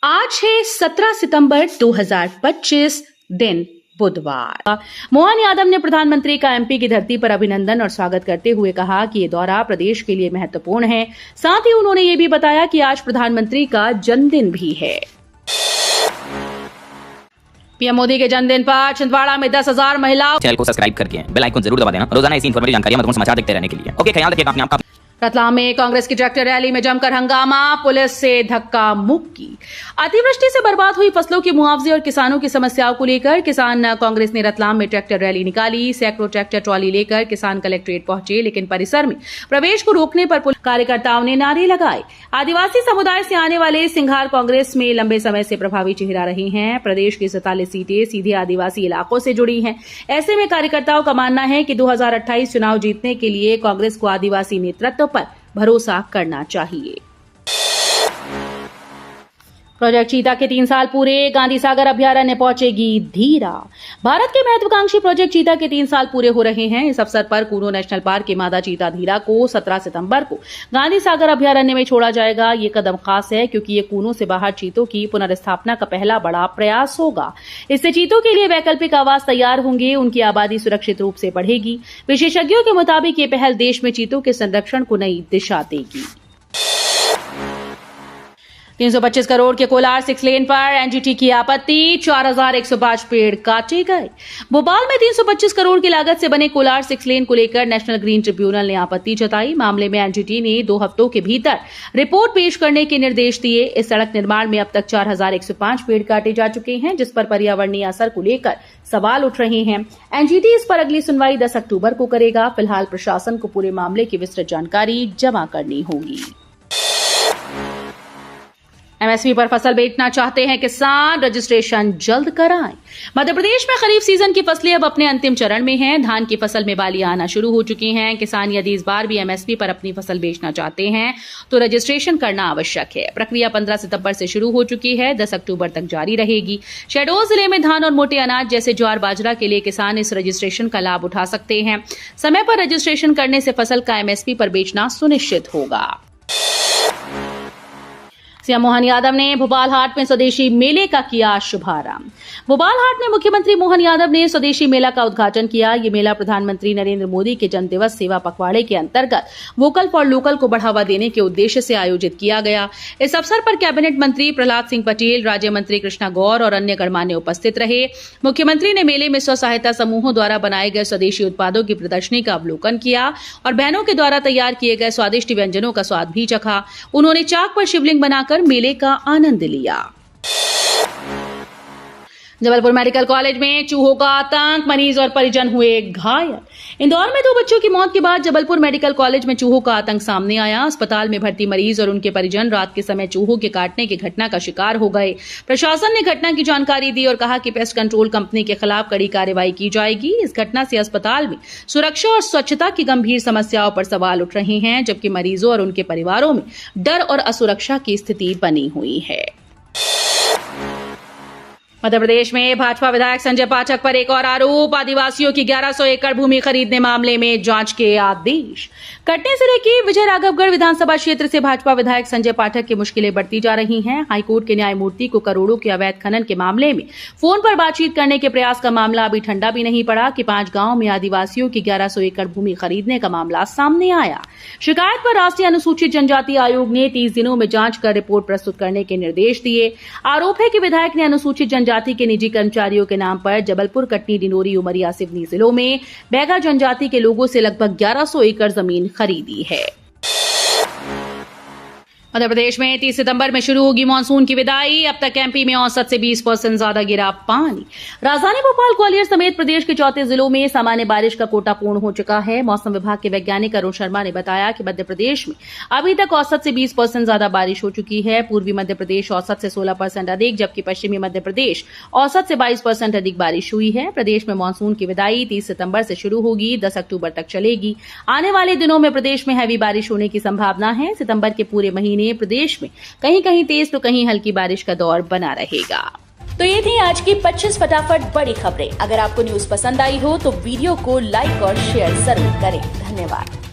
आज है 17 सितंबर 2025 दिन बुधवार। मोहन यादव ने प्रधानमंत्री का एमपी की धरती पर अभिनंदन और स्वागत करते हुए कहा कि ये दौरा प्रदेश के लिए महत्वपूर्ण है। साथ ही उन्होंने ये भी बताया कि आज प्रधानमंत्री का जन्मदिन भी है। पीएम मोदी के जन्मदिन पर छिंदवाड़ा में 10,000 महिलाओं। चैनल को सब्सक्राइब करके बेल आइकन जरूर दबा देना। रोजाना ऐसी इंफॉर्मेटिव जानकारी महत्वपूर्ण समाचार देखते रहने के लिए। ओके, ख्याल रखिएगा अपने आप का। रतलाम में कांग्रेस की ट्रैक्टर रैली में जमकर हंगामा, पुलिस से धक्का मुक्की। अतिवृष्टि से बर्बाद हुई फसलों के मुआवजे और किसानों की समस्याओं को लेकर किसान कांग्रेस ने रतलाम में ट्रैक्टर रैली निकाली। सैकड़ों ट्रैक्टर ट्रॉली लेकर किसान कलेक्ट्रेट पहुंचे, लेकिन परिसर में प्रवेश को रोकने पर कार्यकर्ताओं ने नारे लगाए। आदिवासी समुदाय से आने वाले सिंघार कांग्रेस में लंबे समय से प्रभावी चेहरा रहे हैं। प्रदेश की 47 सीटें सीधे आदिवासी इलाकों से जुड़ी हैं। ऐसे में कार्यकर्ताओं का मानना है कि 2028 चुनाव जीतने के लिए कांग्रेस को आदिवासी नेतृत्व पर भरोसा करना चाहिए। प्रोजेक्ट चीता के 3 साल पूरे, गांधी सागर अभयारण्य पहुंचेगी धीरा। भारत के महत्वाकांक्षी प्रोजेक्ट चीता के 3 साल पूरे हो रहे हैं। इस अवसर पर कूनो नेशनल पार्क के मादा चीता धीरा को 17 सितंबर को गांधी सागर अभयारण्य में छोड़ा जाएगा। ये कदम खास है क्योंकि ये कूनो से बाहर चीतों की पुनर्स्थापना का पहला बड़ा प्रयास होगा। इससे चीतों के लिए वैकल्पिक आवास तैयार होंगे, उनकी आबादी सुरक्षित रूप से बढ़ेगी। विशेषज्ञों के मुताबिक ये पहल देश में चीतों के संरक्षण को नई दिशा देगी। 325 करोड़ के कोलार 6 लेन पर एनजीटी की आपत्ति, 4105 पेड़ काटे गए। भोपाल में 325 करोड़ की लागत से बने कोलार 6 लेन को लेकर नेशनल ग्रीन ट्रिब्यूनल ने आपत्ति जताई। मामले में एनजीटी ने 2 हफ्तों के भीतर रिपोर्ट पेश करने के निर्देश दिए। इस सड़क निर्माण में अब तक 4105 पेड़ काटे जा चुके हैं, जिस पर पर्यावरणीय असर को लेकर सवाल उठ रहे हैं। एनजीटी इस पर अगली सुनवाई 10 अक्टूबर को करेगा। फिलहाल प्रशासन को पूरे मामले की विस्तृत जानकारी जमा करनी होगी। एमएसपी पर फसल बेचना चाहते हैं किसान, रजिस्ट्रेशन जल्द कराएं। मध्य प्रदेश में खरीफ सीजन की फसलें अब अपने अंतिम चरण में हैं। धान की फसल में बालियां आना शुरू हो चुकी हैं। किसान यदि इस बार भी एमएसपी पर अपनी फसल बेचना चाहते हैं तो रजिस्ट्रेशन करना आवश्यक है। प्रक्रिया 15 सितंबर से शुरू हो चुकी है, 10 अक्टूबर तक जारी रहेगी। शहडोल जिले में धान और मोटे अनाज जैसे ज्वार बाजरा के लिए किसान इस रजिस्ट्रेशन का लाभ उठा सकते हैं। समय पर रजिस्ट्रेशन करने से फसल का एमएसपी पर बेचना सुनिश्चित होगा। सीएम मोहन यादव ने भोपाल हाट में स्वदेशी मेले का किया शुभारंभ। भोपाल हाट में मुख्यमंत्री मोहन यादव ने स्वदेशी मेला का उद्घाटन किया। ये मेला प्रधानमंत्री नरेंद्र मोदी के जन्मदिवस सेवा पखवाड़े के अंतर्गत वोकल फॉर लोकल को बढ़ावा देने के उद्देश्य से आयोजित किया गया। इस अवसर पर कैबिनेट मंत्री प्रहलाद सिंह पटेल, राज्य मंत्री कृष्णा गौर और अन्य गणमान्य उपस्थित रहे। मुख्यमंत्री ने मेले में स्व सहायता समूहों द्वारा बनाए गए स्वदेशी उत्पादों की प्रदर्शनी का अवलोकन किया और बहनों के द्वारा तैयार किए गए स्वादिष्ट व्यंजनों का स्वाद भी चखा। उन्होंने चाक पर शिवलिंग बनाकर मेले का आनंद लिया। जबलपुर मेडिकल कॉलेज में चूहों का आतंक, मरीज और परिजन हुए घायल। इंदौर में 2 बच्चों की मौत के बाद जबलपुर मेडिकल कॉलेज में चूहों का आतंक सामने आया। अस्पताल में भर्ती मरीज और उनके परिजन रात के समय चूहों के काटने की घटना का शिकार हो गए। प्रशासन ने घटना की जानकारी दी और कहा कि पेस्ट कंट्रोल कंपनी के खिलाफ कड़ी कार्रवाई की जाएगी। इस घटना से अस्पताल में सुरक्षा और स्वच्छता की गंभीर समस्याओं पर सवाल उठ रहे हैं, जबकि मरीजों और उनके परिवारों में डर और असुरक्षा की स्थिति बनी हुई है। मध्य प्रदेश में भाजपा विधायक संजय पाठक पर एक और आरोप, आदिवासियों की 1100 एकड़ भूमि खरीदने मामले में जांच के आदेश। कटनी जिले की विजय राघवगढ़ विधानसभा क्षेत्र से भाजपा विधायक संजय पाठक की मुश्किलें बढ़ती जा रही हैं। हाईकोर्ट के न्यायमूर्ति को करोड़ों के अवैध खनन के मामले में फोन पर बातचीत करने के प्रयास का मामला अभी ठंडा भी नहीं पड़ा कि 5 गांवों में आदिवासियों की 1100 एकड़ भूमि खरीदने का मामला सामने आया। शिकायत पर राष्ट्रीय अनुसूचित जनजाति आयोग ने 30 दिनों में जांच कर रिपोर्ट प्रस्तुत करने के निर्देश दिए। आरोप है कि विधायक ने अनुसूचित जनजाति के निजी कर्मचारियों के नाम पर जबलपुर, कटनी, डिंडोरी, उमरिया, सिवनी जिलों में बैगा जनजाति के लोगों से लगभग 1100 एकड़ जमीन खरीदी है। मध्य प्रदेश में 30 सितंबर में शुरू होगी मानसून की विदाई। अब तक एमपी में औसत से 20% ज्यादा गिरा पानी। राजधानी भोपाल, ग्वालियर समेत प्रदेश के 34 जिलों में सामान्य बारिश का कोटा पूर्ण हो चुका है। मौसम विभाग के वैज्ञानिक अरुण शर्मा ने बताया कि मध्य प्रदेश में अभी तक औसत से 20% ज्यादा बारिश हो चुकी है। पूर्वी मध्य प्रदेश औसत से 16% अधिक, जबकि पश्चिमी मध्य प्रदेश औसत से 22% अधिक बारिश हुई है। प्रदेश में मानसून की विदाई 30 सितंबर से शुरू होगी, 10 अक्टूबर तक चलेगी। आने वाले दिनों में प्रदेश में हैवी बारिश होने की संभावना है। सितंबर के पूरे महीने प्रदेश में कहीं कहीं तेज तो कहीं हल्की बारिश का दौर बना रहेगा। तो ये थी आज की 25 फटाफट बड़ी खबरें। अगर आपको न्यूज पसंद आई हो तो वीडियो को लाइक और शेयर जरूर करें। धन्यवाद।